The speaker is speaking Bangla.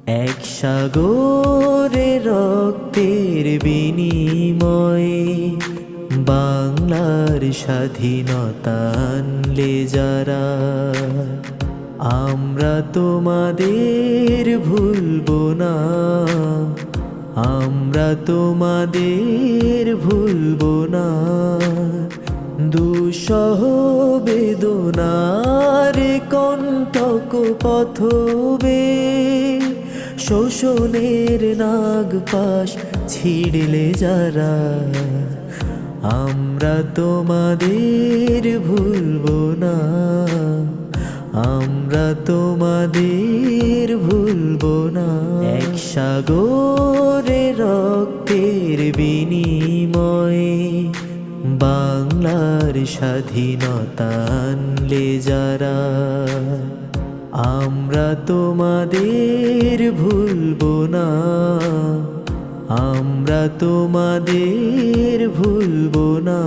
এক সাগরে রক্তের বিনিময়ে বাংলার স্বাধীনতা আনলে যারা, আমরা তোমাদের ভুলবো না, আমরা তোমাদের ভুলবো না। দুঃসহ বেদনার কণ্টক পথবে শোষণের নাগপাশ ছিঁড়লে যারা, আমরা তোমাদের ভুলবো না, আমরা তোমাদের ভুলবো না। এক সাগরে রক্তের বিনিময়ে বাংলার স্বাধীনতা আনলে যারা, আমরা তোমাদের ভুলবো না, আমরা তোমাদের ভুলবো না।